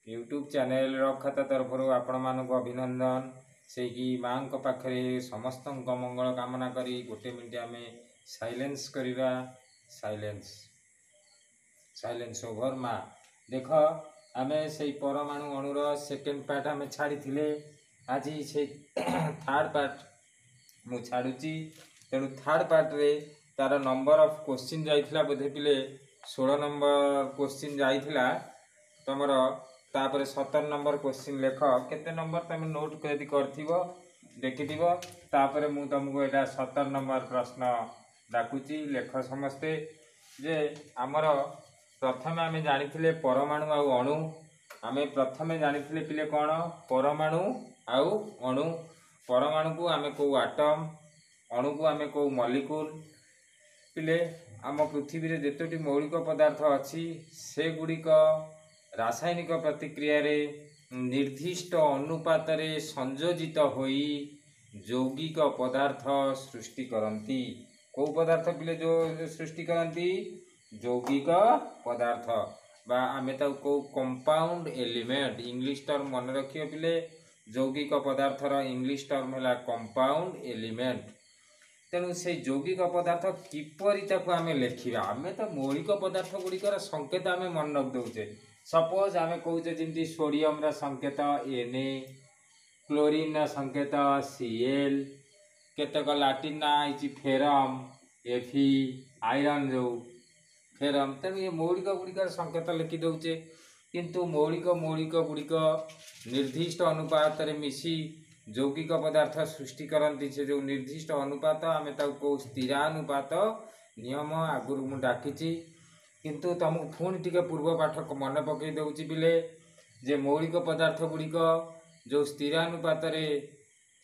YouTube channel रखता तरफ आपण मानक अभिनंदन से माँ पाखे समस्त मंगल कामना करी गोटे मिनिट आम साइलेंस करिबा। साइलेंस साइलेंस ओवर माँ। देख आम से परमाणु अणुर सेकेंड पार्ट आम छाड़ी आज से थर्ड पार्ट मु छाड़ुची। तेणु थर्ड पार्ट रे तार नंबर ऑफ क्वेश्चन जाइथिला बोधे पिले 16 नंबर क्वेश्चन जाइथिला तमर। तापर 17 नंबर क्वेश्चन लेख केते नंबर तुम नोट यदि करथिबो देखिथिबो। तापर मु तुमको एटा 17 नंबर प्रश्न डाकुची लेख समस्ते जे आमर प्रथम आम जानिथिले परमाणु आउ अणु। आम प्रथम जानिथिले पिले कौन परमाणु आउ अणु। परमाणु को आम को आटम अणु को आम को मॉलिक्यूल। पिले आम पृथ्वी रे जेतोटी मौलिक पदार्थ अच्छी से गुड़िक रासायनिक प्रतिक्रिया रे निर्दिष्ट अनुपात रे संयोजित होई यौगिक पदार्थ सृष्टि करती। कौ पदार्थ पिले जो सृष्टि करती यौगिक पदार्थ बा आमे ताऊ को कंपाउंड एलिमेंट इंग्लिश टर्म मन रखियो पिले। यौगिक पदार्थर इंग्लिश टर्म है कंपाउंड एलिमेंट। तेणु से यौगिक पदार्थ किपरि ताकू आमे लेखिबा। आमे तो मौलिक पदार्थ गुड़िकर संकेत आमे मन रख दउचे। सपोज आमे कहूचे जिमती सोडियम रा संकेत Na, क्लोरीन रा संकेत Cl, केतक लाटिन ना आइची फेरम Fe, आयरन जो फेरम। तेणु ये मौलिक गुड़िकर संकेत लिखि दउचे। किंतु मौलिक गुड़िक निर्दिष्ट अनुपात रे मिसी यौगिक पदार्थ सृष्टि करती। से जो निर्दिष्ट अनुपात आम ताको स्थिरानुपात नियम आगुरी मु डाकिची। किंतु तुमको पुणी टिके पूर्व पाठ मन पकई दउची पिले जे मौलिक पदार्थ गुड़िक जो स्थिरानुपात रे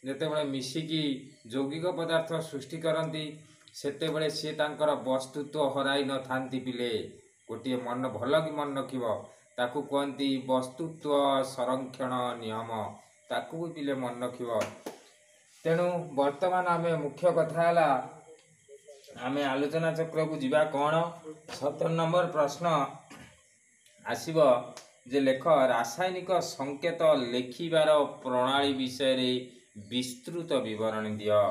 जेतेबेले मिसिकी यौगिक पदार्थ सृष्टि करती सेतेबेले सी तांकर वस्तुत्व हराई न थांती पिले। गोटे मन भल कि मन रखिबो ताकू कहती वस्तुत्व संरक्षण नियम। ताकू भी पिले मन रखिबो। तेणु वर्तमान आमे मुख्य कथा है आमे आलोचना चक्र को जीवा कौन 17 नंबर प्रश्न आसीबो जे लेख रासायनिक संकेत लेखिबार प्रणाली विषय रे विस्तृत विवरण दियो।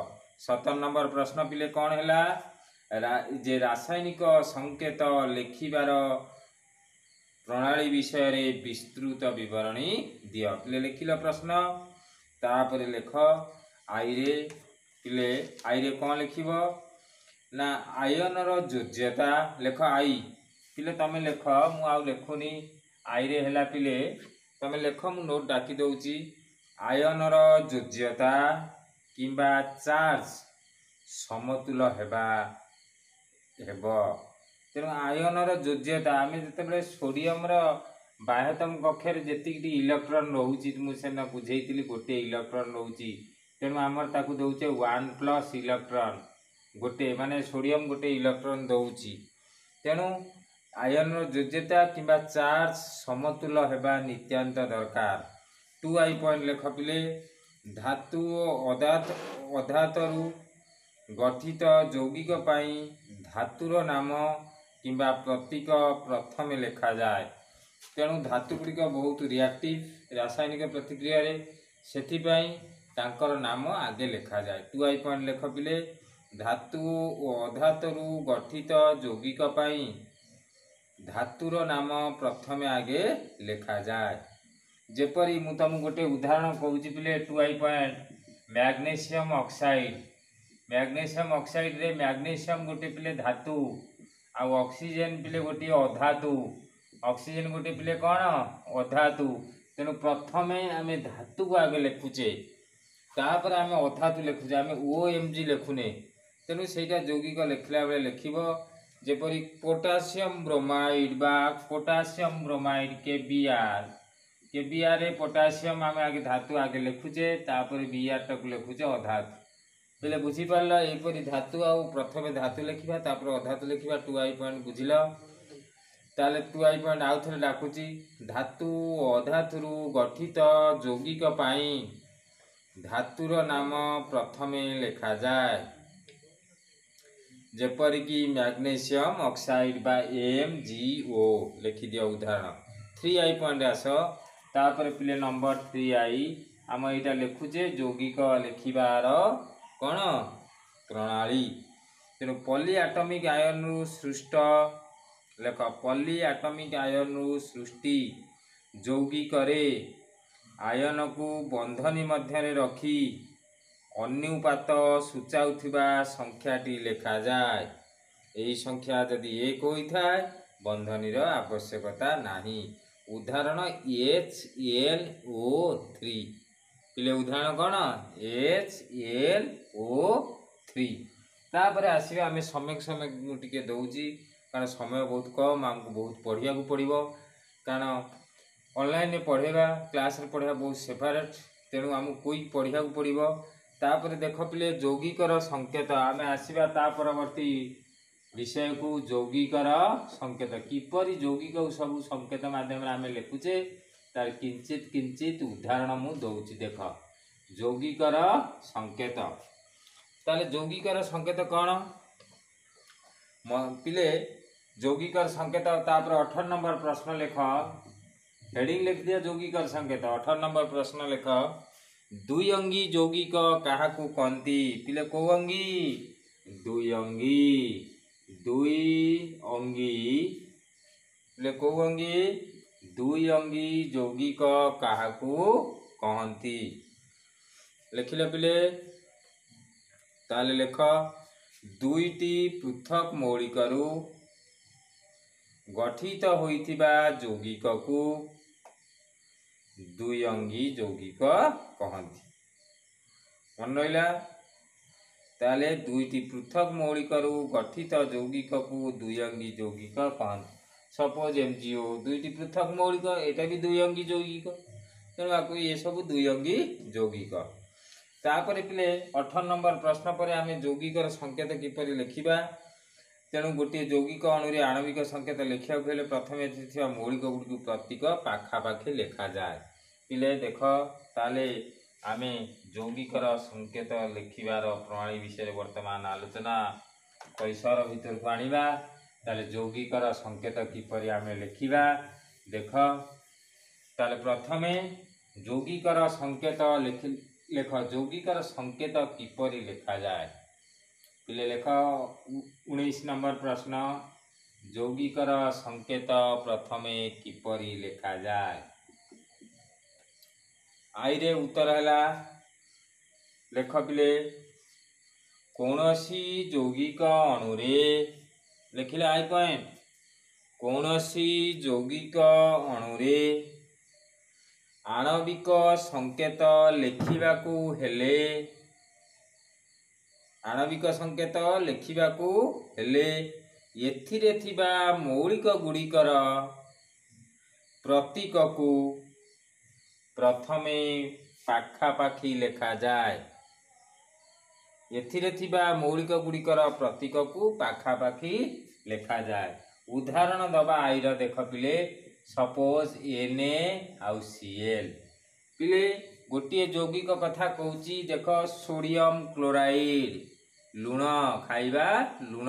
17 नंबर प्रश्न पिले कौन है जे रासायनिक संकेत लेखिबार प्रणाली विषय रे विस्तृत विवरणी दियो। पिले लिखिल प्रश्न तापर लेख आईरे पिले आईरे कौन लिखिबो ना आयन रो योज्यता लेख आई। पिले तमे लेख मु आउ लेखुनी आईरे हैला पिले तमे लेख मु नोट डाकी दउची। आयन रो योज्यता किंबा चार्ज समतुल हेबा हेबो। तेणु आयन रो योज्यता आमे जेतेबेले सोडियम रो बाह्यतम कक्षर जेतिकी इलेक्ट्रॉन रोची मुझे बुझेली गोटे इलेक्ट्रॉन रोची। तेणु आमर ताकू दउचे 1+ इलेक्ट्रॉन गोटे माने सोडियम गोटे इलेक्ट्रॉन दउची। तेणु आयन योज्यता किंबा चार्ज समतुल हेबा नित्यांत दरकार। 2i पॉइंट लेख पिले धातु अधातु गठित यौगिक पाई धातुर नाम किंबा प्रतीक प्रथम लेखा जाए। तेणु धातु गुड़िक बहुत रिएक्टिव रासायनिक प्रतिक्रिया रे सेथिपाई तांकर नाम आगे लेखा जाए। 2i पॉइंट लेख पिले धातु अधातु गठित यौगिक पाई धातुर नाम प्रथम आगे लेखा जाए। जेपरी मु तुम गोटे उदाहरण कहूची पिले 2i point magnesium oxide. Magnesium oxide रे मैग्नीशियम गोटे पिले धातु आ ऑक्सीजन पिले गोटे अधातु। ऑक्सीजन गोटे पिले कौन अधातु। तेणु प्रथम आम धातु को आगे लिखुचे तापर आम अधातु लिखुचे आम OMG लिखुने। तेणु सेटा यौगिक लिखला बेले लिखिबो जेपरी पोटासियम ब्रोमाइड बा पोटासियम ब्रोमाइड केबीआर रे पोटासियम आम आगे धातु आगे लिखुचे तापर Br टाक लिखुचे अधातु। पहले बुझी पारल एपरी धातु आ प्रथम धातु लिखा तापर अधातु लिखा 2i पॉइंट बुझिल। ताले 2i पॉइंट आउ थे डाकुची धातु अधातु गठित यौगिक पाई धातुर नाम प्रथमे लिखा जाए जेपरिकी मैग्नेशियम ऑक्साइड बा MgO लिखि दिया उदाहरण 3i पॉइंट आस तापर पिले नंबर 3i आम यहाँ लिखुचे यौगिक लिखार कौन प्रणाली तेणु पॉलीएटॉमिक आयन रु सृष्ट लेख पॉलीएटॉमिक आयन रु सृष्टि यौगिक आयन को बंधनी मध्य रखी अनुपात सूचाउथिबा संख्याटी लेखा जाए यही संख्या यदि 1 होता है बंधनी आवश्यकता नहीं उदाहरण HLO3 पिले उदाहरण कौन HLO3 तापर आसवे आम समय समय टे दौची कारण समय बहुत कम आमको बहुत पढ़िया पड़ो कारण ऑनलाइन पढ़ेगा क्लास रे पढ़ा बहुत सेपरेट तेणु आमको कोई पढ़िया पड़ो तापर देख पिले यौगिकर संकेत आम आसवा ता परवर्ती विषय को यौगिकर संकेत किपर यौगिक सब संकेत माध्यम आम लिखुचे तार किंचित किंचित उदाहरण मु दौची देख यौगिकर संकेत ताले यौगिकर संकेत कौन पिले यौगिकर संकेत तापर 18 नंबर प्रश्न लेख हेडिंग लिख दिया यौगिकर संकेत 18 नंबर प्रश्न लेख दुई अंगी यौगिक क्या कहती पिले को अंगी दुई अंगी पिले को अंगी दुई अंगी यौगिक क्या कहती लिखिले पिले ताले लेख दुईटी पृथक मौलिकरू गठित होइथिबा यौगिक को दुई अंगी यौगिक कहती मन रहा ताले दुईटी पृथक मौलिकरू गठित यौगिक को दुई अंगी यौगिक कहती सपोज MgO दुईटी पृथक मौलिक यहाँ भी दुई अंगी यौगिक तेणु आपको ये सब दुई अंगी यौगिक तापर पिले 18 नंबर प्रश्न पर आम यौगिकर संकेत किपर लिखा तेणु गोटे यौगिक अणु आणविक संकेत लिखा प्रथम मौलिक गुड़ी प्रतीक पाखापाखि लिखा जाए पिले देख ताले आम यौगिकर संकेत लिखार प्रणाली विषय वर्तमान आलोचना परिसर भीतर को आनिबा ताले यौगिकर संकेत किपर आम लिखा देख ताले प्रथमे यौगिकर संकेत लेख यौगिकर संकेत किपर लिखा जाए पिले लेख 19 नंबर प्रश्न यौगिकर संकेत प्रथमे किपर लिखा जाए आई रे उत्तर है लेख पिले कौनसी यौगिक अणुरे लिखिले आई पॉइंट कौनसी यौगिक अणुरे आणविक संकेत लिखिबाकू हेले आणविक संकेत लिखिबाकू हेले एथिरे थिबा मौलिक गुड़िकर प्रतीक को प्रथमे पाखापाखि लिखा जाए एथिरे थिबा मौलिक गुड़िकर प्रतीक को पाखापाखि लिखा जाए उदाहरण दबा आईर देख पिले सपोज Na आउ Cl पिले गोटे यौगिक कथा कहूँ देख सोडियम क्लोराइड लुण खाइबा लुण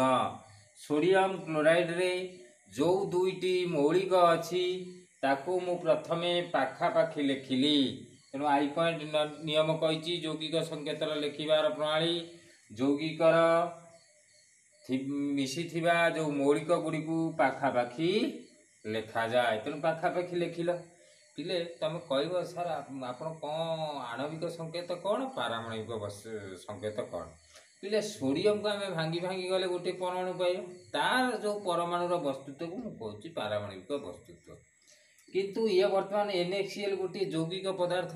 सोडियम क्लोराइड रे जो दुईटी मौलिक अच्छी ताकू मु प्रथमे पाखापाखि लिखिली तेणु आई पॉइंट नियम कही यौगिक संकेत लिखार प्रणाली यौगिकर मिसी जो मौलिक गुड़ी को पाखापाखि लिखा जाए तेणु पाखापाखि लिखिल पिले तुम कह सर आप आणविक संकेत कौन पारमाणविक संकेत कौन पिले सोडियम को आम भांगी भांगी गले गोटे परमाणु पाइब तार जो परमाणुर वस्तुत्व को मुझे पारमाणविक वस्तुत्व किंतु ये वर्तमान NaCl गोटे यौगिक पदार्थ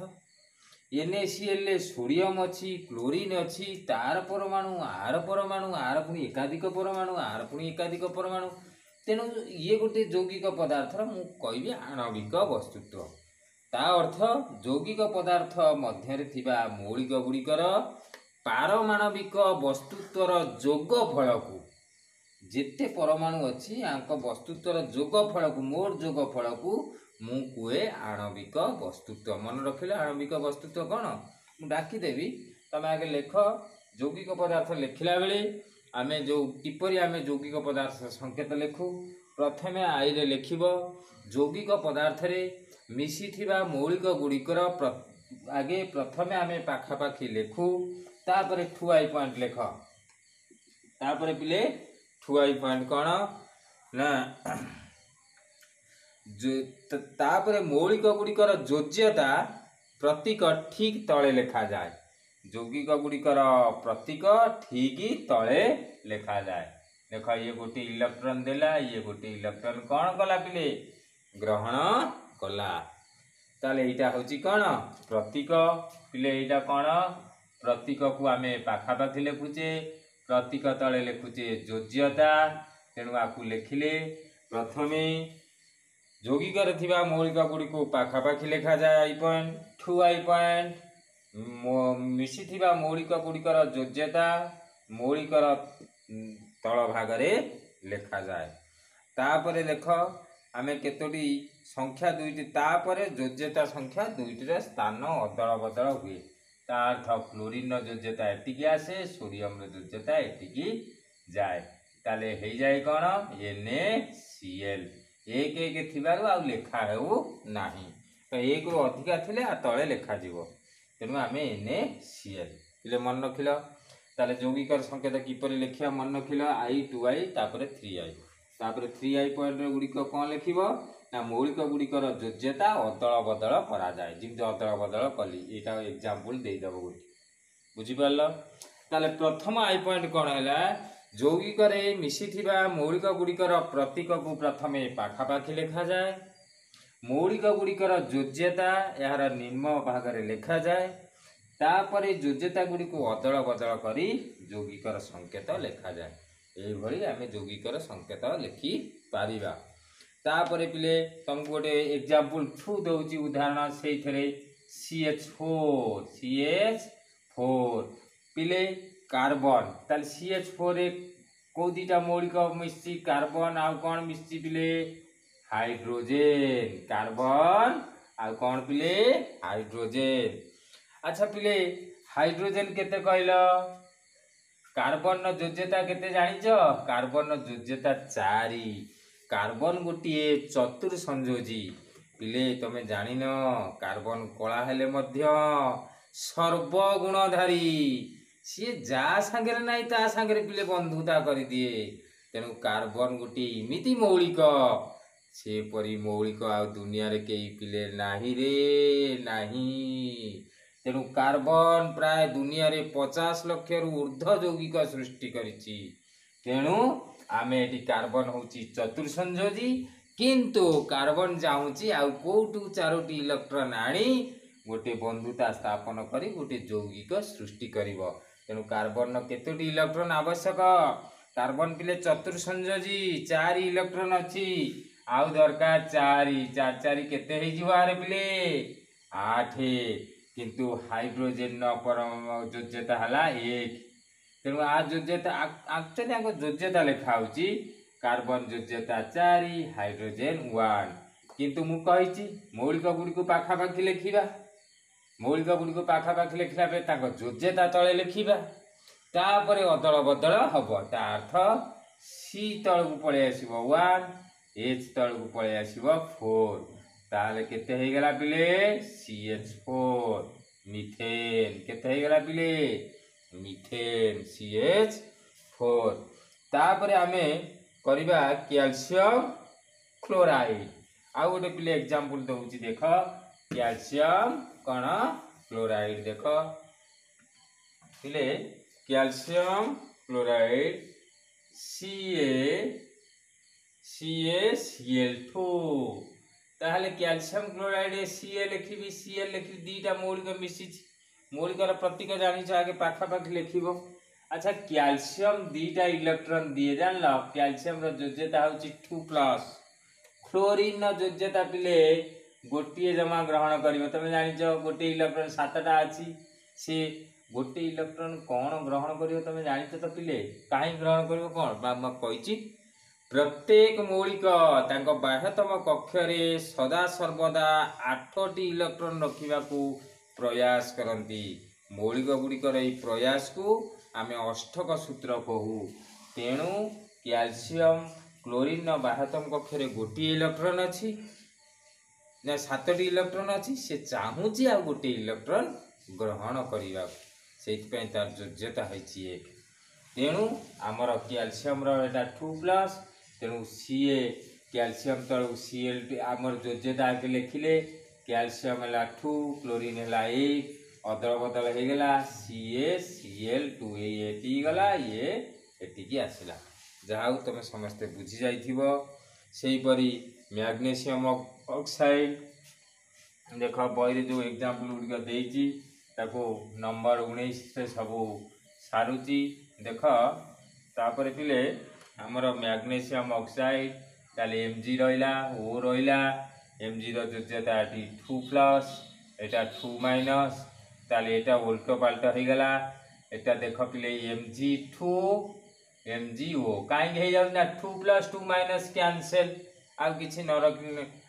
NaCl सोडियम अच्छी क्लोरीन अच्छी तार परमाणु आर पुणी एकाधिक परमाणु आर पुणी एकाधिक परमाणु तेणु ये गोटे यौगिक पदार्थर मु कहि आणविक वस्तुत्व ता अर्थ यौगिक पदार्थ मध्य थिबा मौलिक गुड़िकर पारमाणविक वस्तुत्वर जोगफल को जेते परमाणु अच्छी आंक वस्तुत्वर जोगफल को मोर जोगफल को मु कुए आणविक वस्तुत्व मन रखिले आणविक वस्तुत्व कौन डाकिदेवी तुम आगे लेख यौगिक पदार्थ लिखला बेले आमे जो किपरि आमे यौगिक पदार्थ संकेत लिखु प्रथम आई रे लिखिब यौगिक पदार्थ रे मिसिथिबा मौलिक गुड़िकर आगे प्रथमे आमे पाखापाखि लिखु तापरे ठुआई पॉइंट लिख तापरे पिले ठुआई पॉइंट कौन ना तापरे मौलिक गुड़िकर योज्यता प्रतीक ठीक तले लिखा जाए यौगिक गुड़िकर प्रतीक ठीक तले लिखा जाए देख ये गोटे इलेक्ट्रॉन देला ये गोटे इलेक्ट्रॉन कौन कला पिले ग्रहण कला ताले एटा होची कौन प्रतीक पिले एटा कौन प्रतीक को आमे पाखापाखि लिखुचे प्रतीक तले लिखुचे योज्यता तेणु आपको लिखिले प्रथमे यौगिक मौलिक गुड़ी को पाखापाखि लिखा जाए आई पॉइंट ठू आई पॉइंट मिसिथिबा मौलिक गुड़िकर योज्यता मौलिकर तल भागरे लिखा जाए तापरे देख आमे केतोटी संख्या दुईटी तापरे योज्यता संख्या दुईटी स्थान अदल बदल हुए ता अर्थ क्लोरीन योज्यता एटिकी आसे सोडियम योज्यता एटिकी जाए ताले हो जाए कौन NaCl एक एक थिबारु आ लेखा हेउ नाही तो एक रु अधिका थिले आ तळे लेखा जीवो तेणु आमे NaCl पिले मन रखिल ताले यौगिकर संकेत किपरि लिखिया मन रखिल I 2I तापरे 3I तापरे 3I पॉइंट गुड़िक कौन लिखिबो ना मौलिक गुड़िकर योज्यता अदल बदल करा जाए जिमती अदल बदल कली एटा एग्जांपल दे दबो गुटी बुझि पारलो ताले प्रथम I पॉइंट कौन हैला यौगिक मिसिथिबा मौलिक गुड़िकर प्रतीक को प्रथमे पाखापाखि लिखा जाए मौलिक गुड़िकर योज्यता यार निम्न भागरे लिखा जाए तापरे योज्यता गुड़ी को अदल बदल करी यौगिकर संकेत लिखा जाए यही भली आमे यौगिकर संकेत लिखि पारिबा तापरे पिले तुमको गोटे एग्जांपल थ्रू दउची उदाहरण सेइथरे CH4 पिले कार्बन ताल CH4 रे को दीटा मौलिक मिसी कार्बन आ कौन मिसी पिले हाइड्रोजन कार्बन आ कौन पिले हाइड्रोजन अच्छा पिले हाइड्रोजन केते कहल कार्बन योज्यता केते जानिच कार्बन योज्यता 4 कार्बन गोटे चतुर संयोजी पिले तमे जानिन कार्बन कला हेले मध्य सर्वगुणधारी सी जा सांगे नाई ता सांगे पिले बंधुता कर दिए तेणु कार्बन गोटे इमिति मौलिक से परी मौलिक आ दुनिया रे कई पिले नाही रे नाही तेणु कार्बन प्राय दुनिया रे 50 लाख रु ऊर्ध्व यौगिक सृष्टि करिछि तेणु आमे एटी कार्बन होची चतुर संयोजी किंतु कार्बन चाहूची आ कोटू 4टी इलेक्ट्रॉन आनी गोटे बंधुता स्थापन करी गोटे यौगिक सृष्टि करिवो तेणु कार्बन केतोटी इलेक्ट्रॉन आवश्यक कार्बन पिले चतुर संयोजी 4 इलेक्ट्रॉन अछि आउ दरकार 4 केते हे जिवारे पिले 8 किंतु हाइड्रोजन न परम योज्यता हला 1 तेणु आ योज्यता एक्चुअली आको योज्यता लिखा होची कार्बन योज्यता 4 हाइड्रोजन 1 किंतु मु कहिची मौलिक गुड़ी को पाखापाखि लिखिबा मौलिक गुड़ी को पाखापाखि लिखला बे ताको योज्यता तळे लिखिबा तापरे अदल बदल हबो ता अर्थ C तळ को पळे आसीबो 1 H तळ को पळे आसीबो 4 ताले केते हे गेला पिले CH4 मीथेन केते हे गेला पिले मीथेन CH4 तापरे आमे करिबा कैल्शियम क्लोराइड आ गोटे पिले एग्जांपल दउची देख कैल्शियम कण क्लोराइड देख पिले कैल्शियम क्लोराइड CaCl2 ताहले कैल्शियम क्लोराइड Ca लिखिबी Cl लिखि दीटा मौलिक मिसी मौलिकर प्रतीक जानि छ आगे पाखापाखि लिखिबो अच्छा कैल्शियम दीटा इलेक्ट्रॉन दिए जान ल कैल्शियम रो योज्यता होची 2+ क्लोरीन रो योज्यता पिले गोटे जमा ग्रहण करिवो तमे जानि छ गोटे इलेक्ट्रॉन 7टा अछि से गोटे इलेक्ट्रॉन कौन ग्रहण करिवो तमे जानि छ त पिले काहे ग्रहण करिवो कोन बा म कहिची प्रत्येक मौलिक तांको बाह्यतम कक्ष रे सदा सर्वदा 8टी इलेक्ट्रॉन रखिबा को प्रयास करंती मौलिक गुड़िकर यही प्रयास को आम अष्टक सूत्र कहू। तेणु कैल्शियम क्लोरीन बाह्यतम कक्षरे गोटे इलेक्ट्रॉन अच्छी ना 7टी इलेक्ट्रॉन अच्छी से चाहूँगी आ गोटे इलेक्ट्रॉन ग्रहण करने से तार योग्यता है 1। तेणु आमर कैल्शियम रा 2+। तेणु सीए कैल्शियम तलू Cl आमर योग्यता आगे लिखिले कैल्शियम है 2 क्लोरीन है 1 अदल बदल हो गला CaCl2 ये गला ये एटिकी आसला जहाँ तुम समस्ते बुझी जाइथिबो। सेहीपरि मैग्नेशियम ऑक्साइड देख बही जो एग्जाम्पल गुड़िक देती नंबर 19 से सब सारूची देख तापर पिले आमर मैग्नेशियम ऑक्साइड ताले Mg रहा O रहा Mg योग्यता 2+ एटा 2- ताले एटा उल्टो पाल्ट हो गला एटा देख पिले Mg2 MgO कहीं 2+2 - कैंसल आउ किछि न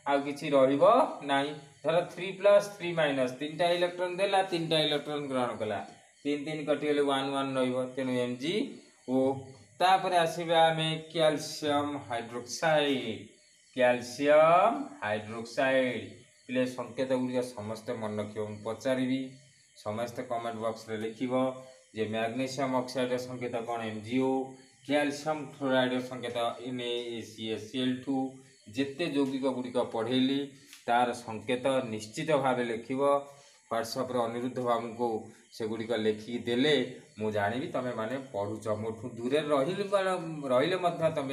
आउ किछि रहिबो नाही। धर 3+3- 3टा इलेक्ट्रॉन देला 3टा इलेक्ट्रॉन ग्रहण कला 3 3 कटिगले 1 1 रहिबो। तेणु MgO तापर आसीबा आमे कैल्शियम हाइड्रोक्साइड पिले संकेत गुड़िक समस्ते मन रखियो पचारि समस्ते कमेंट बॉक्स रे लिखिबो जे मैग्नेशियम ऑक्साइड संकेत कौन MgO कैल्शियम फ्लोराइड संकेत NaCl2 जिते यौगिक गुड़िक पढ़ेली तार संकेत निश्चित भाव लिख व्हाट्सएप अनिरुद्ध बाबू को सेगुड़िक लिखिकी देले मु जानी तुम मैंने पढ़ुच मोठू दूर रही तुम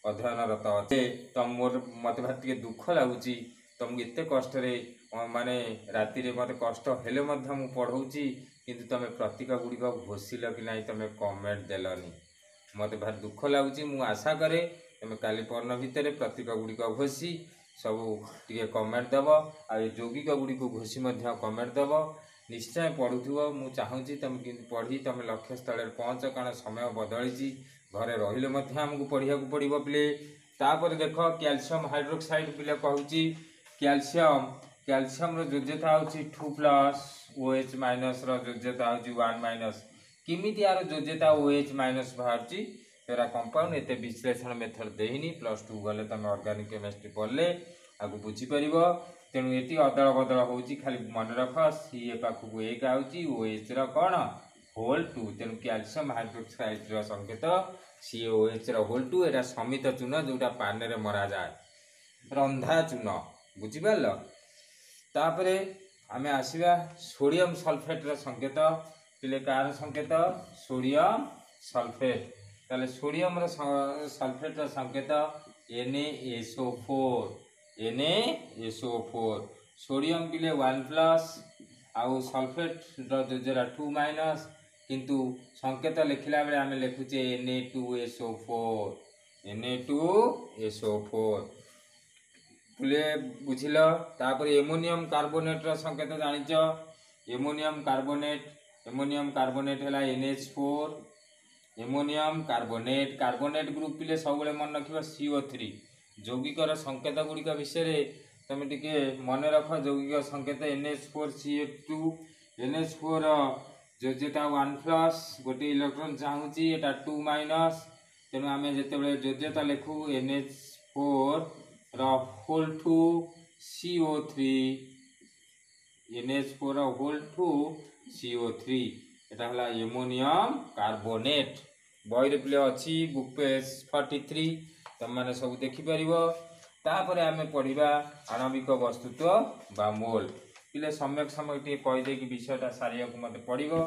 अध्ययनरत अच्छे तुम मोर मत भाई दुख लगुच तुमको एत कष्ट माने राति मत कष्ट हेले मु पढ़ाऊँगी किंतु तुम प्रतीक गुड़िक घोषिल कि ना तुम कमेंट देलनी मत भारी दुख लगुच। मु आशा करे तुम काली परन भितर प्रतीक गुड़िक घोषी सब टे कमेंट दब आ यौगिक गुड़िक घोषी कमेंट दब निश्चय पढ़ुव। मु चाहूँगी तुम कि पढ़ी तुम लक्ष्य स्थल पहुँच कारण समय बदली घरे रहिले आमको पढ़िया पड़ो पिले। तापर देख कैल्शियम हाइड्रोक्साइड पिले कहूँ कैल्शियम योग्यता हूँ 2+ OH- योग्यता हूँ 1- किमिति यार योग्यता OH- बाहर तेरा कंपाउंड एत विश्लेषण मेथड देनी +2 गले तुम ऑर्गेनिक केमिस्ट्री पढ़ले आगे बुझीपर। तेणु ये अदल बदल हो खाली मन रख सी पाखक 1 आउची OH कौन होल2 तेणु कैल्शियम हाइड्रोक्साइड संकेत CaOH होल2 एटा समित चून जोटा पानी में मरा जाए रंधा चून बुझीपार। तापर आमे आसीबा सोडियम सल्फेट संकेत पिले कार संकेत सोडियम सल्फेट ताले सोडियम सल्फेट संकेत NaSO4 सोडियम पिले 1+ आउ सल्फेट जोजरा 2- किंतु संकेत लिखला बेले आमे लिखुचे Na2SO4 पुले बुझिल। तापर एमोनियम कार्बोनेट संकेत जानिच एमोनियम कार्बोनेट है NH4 एमोनियम कार्बोनेट ग्रुप पिले सब मन रख CO3 यौगिकर संकेत गुड़िक विषय तुम टे मन रख यौगिक संकेत NH4CH2 NH4 योग्यता 1+ गोटे इलेक्ट्रॉन चाहूँगी एटा 2- तेणु आम जिते योग्यता लिखू NH4 होल2 CO3 NH4 होल2 CO3 एटा हला एमोनियम कार्बोनेट बही पिले अच्छी बुक पेज 43 तुम मैंने सब देखिपर। तापर आम पढ़ा आणविक वस्तुत्व बा मोल पिले सम्यक समय टे कहीदे कि विषयटा सारिया को मत पड़ो।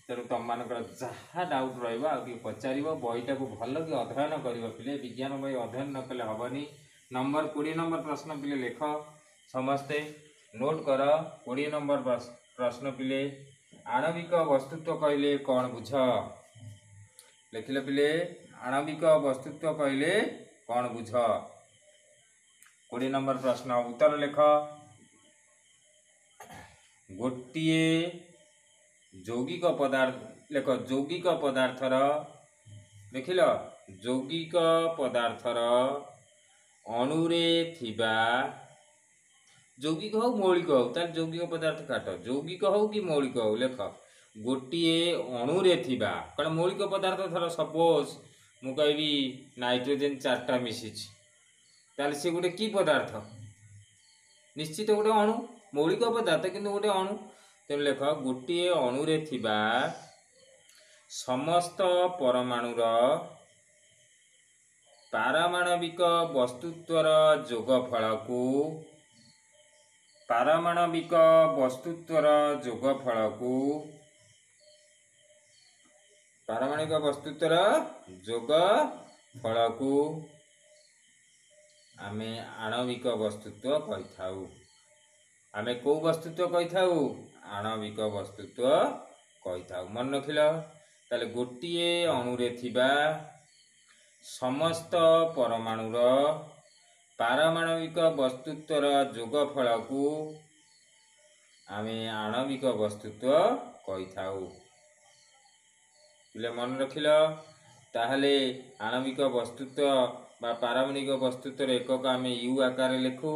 तेणु तुम मान जहाँ डाउट रही पचार बहीटा को भल कि अध्ययन कर पिले विज्ञान बही अध्ययन न कले हेनी। नंबर 20 नंबर प्रश्न पिले लेख समस्ते नोट कर 20 नंबर प्रश्न पिले आणविक वस्तुत्व कहले कौन बुझ लिखिले पिले आणविक वस्तुत्व कहले कौन बुझ 20 नंबर प्रश्न उत्तर लेख गोटे यौगिक पदार्थ लेख यौगिक पदार्थर देखिल यौगिक पदार्थर अणुरे थिबा यौगिक हो मौलिक हो तार यौगिक पदार्थ काट यौगिक हो कि मौलिक हो लेख गोटे अणुरे थिबा कारण मौलिक पदार्थ धर सपोज मु कहबी नाइट्रोजेन 4टा मिसी ताले से गोटे की पदार्थ निश्चित गोटे अणु मौलिक पदार्थ किंतु गोटे अणु तेणु लेख गोटे अणुरे थिबा समस्त परमाणुर पारमाणविक वस्तुत्वर जोगफल को पारमाणविक वस्तुत्वर जोगफल को पारमाणविक वस्तुत्वर जोगफल को आमे आणविक वस्तुत्व कहि थाउ आमे को वस्तुत्व कहि थाउ आणविक वस्तुत्व कहि थाउ मन रखिल ताले गोटिए अणुरे थिबा समस्त परमाणुर पारमाणविक वस्तुत्वर जोगफल को आमे आणविक वस्तुत्व कहि थाउ पिले मन रखिल ताहले आणविक वस्तुत्व बा पारमाणविक वस्तुत्वर एकक आमे यू आकार लिखु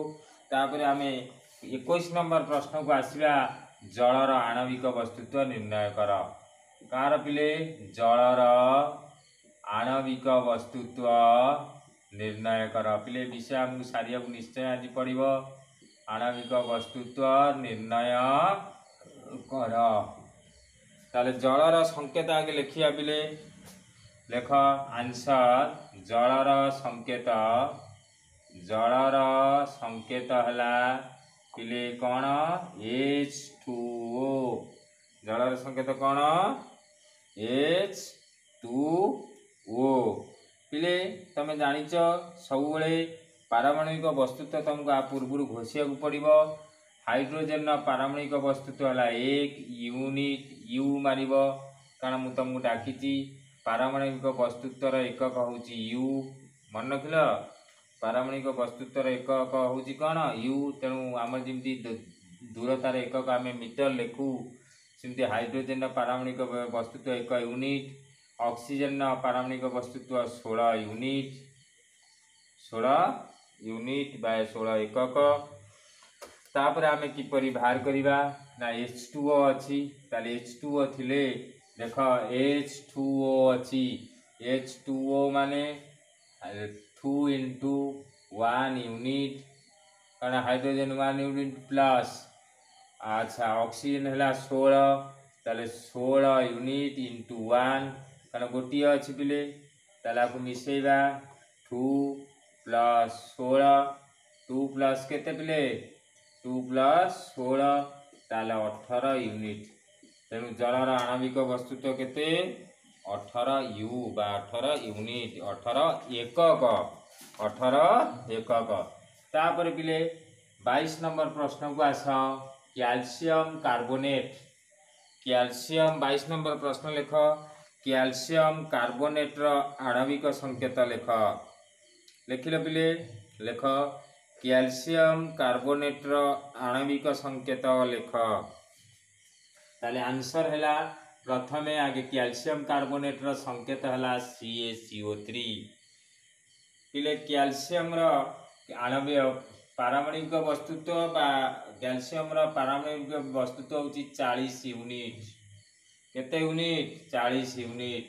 तापर आमे 21 नंबर प्रश्न को आसिबा जलर आणविक वस्तुत्व निर्णय कर कार पिले जलर आणविक वस्तुत्व निर्णय कर पिले विषय हमको सारिया निश्चय आज पड़ो आणविक वस्तुत्व निर्णय कर ताले जलर संकेत आगे लिखिया पिले लेख आंसर जलर संकेत हला पिले कौन H2O जलर संकेत कौन H2O पिले तमे जानिच सब पारमाणविक वस्तुत्व तुमको आ पूर्व घोषिया पड़ो हाइड्रोजेन पारमाणविक वस्तुत्व है 1 यूनिट यू मार कारण मुझे तुमको डाकी पारमाणविक वस्तुत्वर एकक हूँ यू मन रखिल पारमाणविक वस्तुत्वर एकक हूँ कौन यू तेणु आम जमी दूरतार एकक आम मीटर लिखु सेमती हाइड्रोजेन पारमाणविक वस्तुत्व 1 यूनिट ऑक्सीजन पारमाणविक वस्तुत्व 16 यूनिट बाय 16 एकक तापर आमे किपरि बाहर करिबा ना H2O अछि ताले H2O थिले देख H2O अछि H2O माने 2 into 1 यूनिट कारण हाइड्रोजन 1 यूनिट प्लस अच्छा ऑक्सीजन हला 16 ताले 16 यूनिट into 1 कारण गोटी अछि पिले ताले आपको मिसेइबा 2 plus 16 2 plus केते पिले 2 plus 16 ताले 18 यूनिट तेणु जलर आणविक वस्तुत्व केते 18 यू बा 18 यूनिट 18 एकक तापर पिले 22 नंबर प्रश्न को आस कैल्शियम कार्बोनेट कैल्शियम 22 नंबर प्रश्न लिख कैल्शियम कार्बोनेट रो आणविक संकेत लिखिल पिले लेख कैल्शियम कार्बोनेट रो आणविक संकेत लिख ताले आंसर हैला प्रथमे आगे कैल्शियम कार्बोनेट रो संकेत हैला CaCO3 पिले कैल्शियम रो आणविक पारमाणविक वस्तुत्व बा कैल्शियम रो पारमाणविक वस्तुत्व होची 40 यूनिट केते यूनिट 40 यूनिट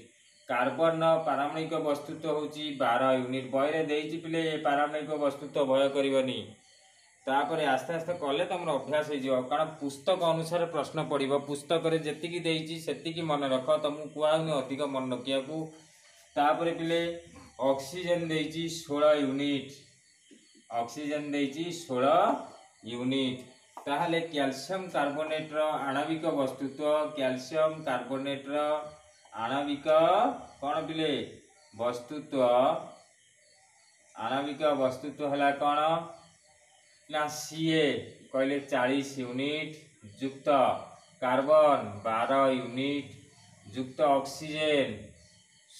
कार्बन पारमाणविक वस्तुत्व होची 12 यूनिट बयरे देइची पिले पारमाणविक वस्तुत्व भय करबनी तापरे आस्ते आस्ते कले तुम अभ्यास हो कारण पुस्तक अनुसार प्रश्न पड़ो पुस्तक रे जेतिकी देइची सेतिकी मन रख तुमको कुआउनी अधिक मन रखिया को तापरे पिले ऑक्सीजन देइची 16 यूनिट ऑक्सीजन देइची 16 यूनिट ताहले कैल्शियम कार्बोनेट रो आणविक वस्तुत्व कैल्शियम कार्बोनेट रो आणविक कौन पिले वस्तुत्व आणविक वस्तुत्व हला कौन ना Ca कहले 40 यूनिट युक्त कार्बन 12 यूनिट युक्त ऑक्सीजन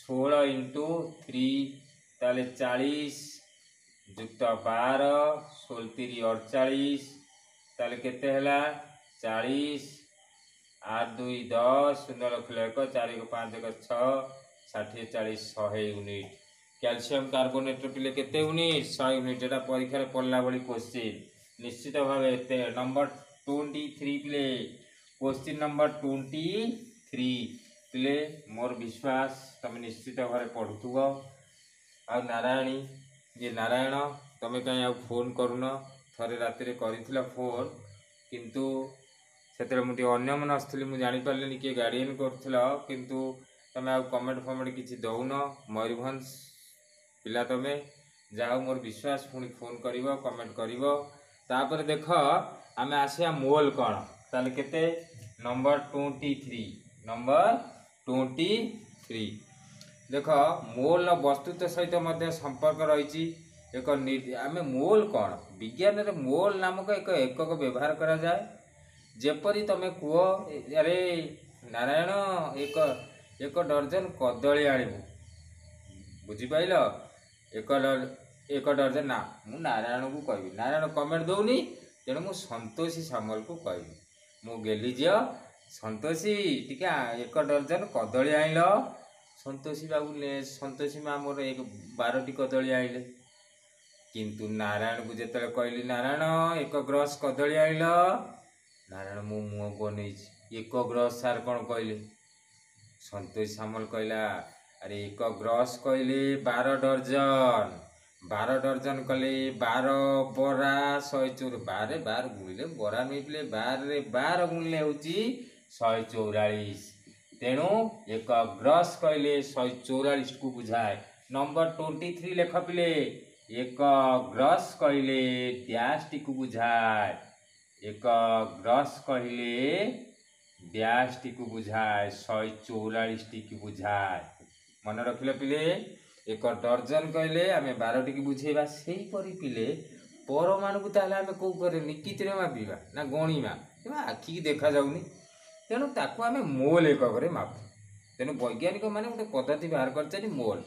16 into 3 ताले 40 युक्त 12 16 48 ताले केते हला 40 8 2 10 0 लखिल 1 4 5 6 60 40 100 यूनिट कैल्शियम कार्बोनेट पिले केते यूनिट 100 यूनिट एटा परीक्षा रे पढ़ला बली क्वेश्चन निश्चित भाव नंबर 23 पिले क्वेश्चन नंबर 23 थ्री पिले मोर विश्वास तुम निश्चित भाव पढ़ुव। आ नारायणी ये नारायण तुम कहीं फोन करून थरे राति कर फोन किंतु से मुझे अन्यमनस्क थी मुझे जापारे किए गार्डियन किंतु तुम आ कमेंट फमेंट किसी दौन मयूरभंज पिला तुम जाओ मोर विश्वास पुणी फोन कर कमेंट कर देख आम आसिया मोल कौन ताले केते नंबर 23 नंबर 23 देख मोल वस्तुत्व सहित मध्य संपर्क रही एक आम मोल कौन विज्ञान रे मोल नामक एक एकक व्यवहार करा जाए जेपरी तुम कह अरे नारायण एक एक डर्जन कदली आणबू बुझिपाइल एक डर्जन ना मु नारायण को कहबी नारायण कमेंट दौनी तेणु मु संतोषी सामल को कहबी मु गेली झील संतोषी टिके एक डर्जन कदली आइल संतोषी बाबू ने संतोषी माँ मोर एक 12टी कदली आइले किंतु नारायण को जिते कहली नारायण एक ग्रस कदली आइल नारायण मु मुह को नहीं एक ग्रस सार कौन कहले संतोष सामल कहला अरे एक ग्रस कहले 12 डर्जन कले 12 बरा 144 12 12 गुणिले बरा नहीं पिले 12 गुणिले हूँ 144 तेणु एक ग्रस कहले 144 को बुझाए नंबर 23 लेख पिले एक ग्रस कहले डैश टी को बुझाए एक ग्रस कहले डैश टी को बुझाए 144 टी को बुझाए मन रखिले पिले एक डर्जन कहले आम 12 टी बुझेबा से पिले परमाणु को ताले आम कौ करे निकित मापिबा ना गणिबा आखि देखा जाऊनी तेणु ताकू आम मोल एकक मापू तेणु वैज्ञानिक मैंने गोटे पद्धति बाहर कर मोल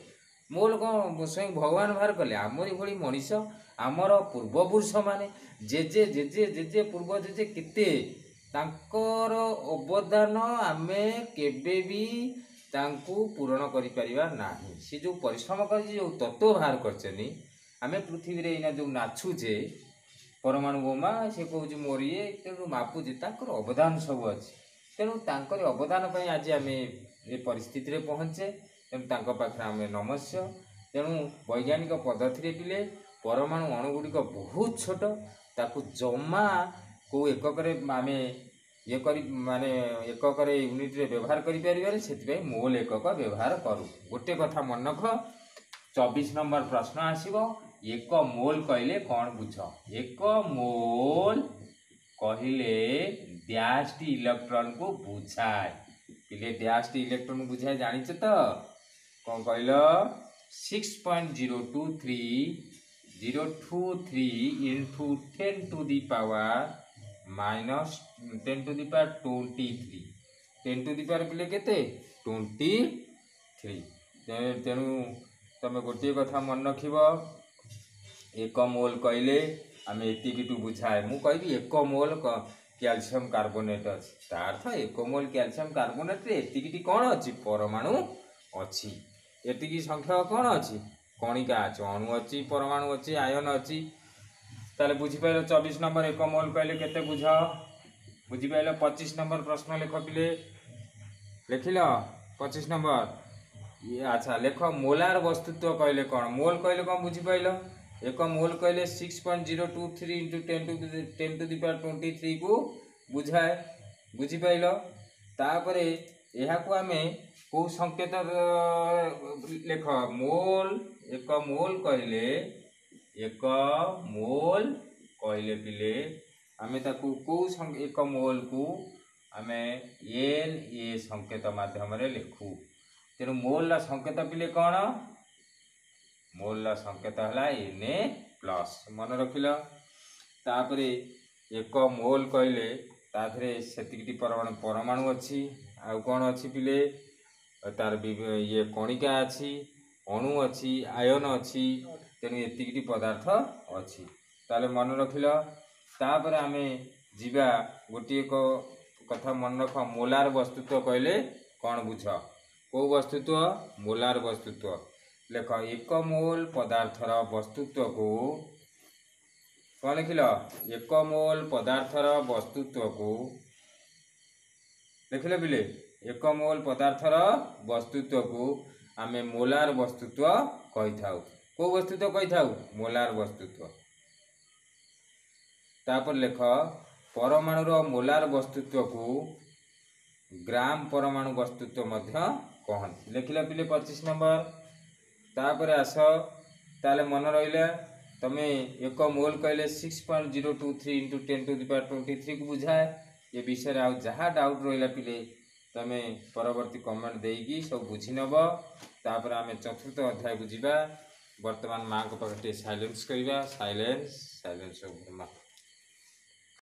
मोल कौन स्वयं भगवान बाहर कले आमरी भली मनीष आमर पूर्वपुरुष माने जेजे जेजे जेजे पूर्व जेजे केते तांकर अवदान आमे केबे भी तांकू पूरण करि परिबा नाही से जो परिश्रम कर जो तत्व बाहर करछनी आमे पृथ्वी रे इना जो नाचुजे परमाणु बोमा से कहूँ मोरिए तेणु मापुजे तांकर अवदान सब अच्छे तेणु तांकर अवदान पई आज आमे ए परिस्थिति रे पहुँचे तेणु तांको पाखरे आमे नमस्य तेणु वैज्ञानिक पद्धति पिले परमाणु अणुगुड़िक बहुत छोट ताकू जमा को एकक आम ये करी माने एकक यूनिट रे व्यवहार करें से मोल एकक व्यवहार करूँ गोटे कथा मन रख 24 नंबर प्रश्न आसीबो एक मोल कहले कौन बुझ एक मोल कहले डैश टी इलेक्ट्रॉन को बुझाए पिले डैश टी इलेक्ट्रॉन बुझाए जानिछ तो कौन कहल 6.023 into 10 to the power minus 10 to the power 23 10 to the power पिले केते 23 तेणु तुम गोटे कथा मन रखिब एक मोल कहले आम एतिकी बुझाए मु कहबी एक मोल कैल्शियम कार्बोनेट अच्छी अर्थ एक मोल कैल्शियम कार्बोनेट एतिकी कौन अच्छी परमाणु अच्छी एतिकी संख्या कौन अच्छी कणिका अच्छी अणु अच्छी परमाणु अच्छी आयन अच्छी ताले बुझीपाल 24 नंबर एक मोल कहले केते बुझ बुझीपाल 25 नंबर प्रश्न लेख पिले लिखिल 25 नंबर ये अच्छा लेख मोलार वस्तुत्व कहले कौन मोल कहले कौन बुझीपाल एक मोल कहले 6.023 इंटू 10 टू द पावर 23 को बुझाए बुझीपाल तापर यहाँ को आम कौ संकेत लेख मोल एक मोल कहले पिले आमे ताकू कौ एक मोल को आम एन ए संकेत माध्यम लिखू तेणु मोल ला संकेत पिले कौन मोल ला संकेत है Na+ मन रखिल तापर एक मोल कहले ताधरे सेतिकी परमाणु अच्छी आउ कौन अच्छी पिले तार ये कणिका अच्छी अणु अच्छी आयन अच्छी तेणु एतिकी पदार्थ अच्छी ताले मन रखिल तापर आम जीवा गोटे कथा मन रख मोलार वस्तुत्व कहले कौन बुझ कौ वस्तुत्व मोलार वस्तुत्व लेख एक मोल पदार्थर वस्तुत्व को कौन लिखिल एक मोल पदार्थर वस्तुत्व को लिखिले पिले एक मोल पदार्थर वस्तुत्व को आमे मोलार वस्तुत्व कही थाउ। को वस्तुत्व कही थाउ? मोलार वस्तुत्व। तापर लेख परमाणुर मोलार वस्तुत्व को ग्राम परमाणु वस्तुत्व मध्य कहते। लिखिल पिले 25 नंबर। तापर आस ताले मन रहा तमें एक मोल कहले 6.023 इंटू 10⁻23 को बुझाए। ये विषय आउ जहाँ डाउट रहा पिले तमें परवर्ती कमेंट देगी सब बुझी नब। तापर आम चतुर्थ अध्याय को जीवा। वर्तमान माँ को पाखे साइलेंस करवा। Silence silence.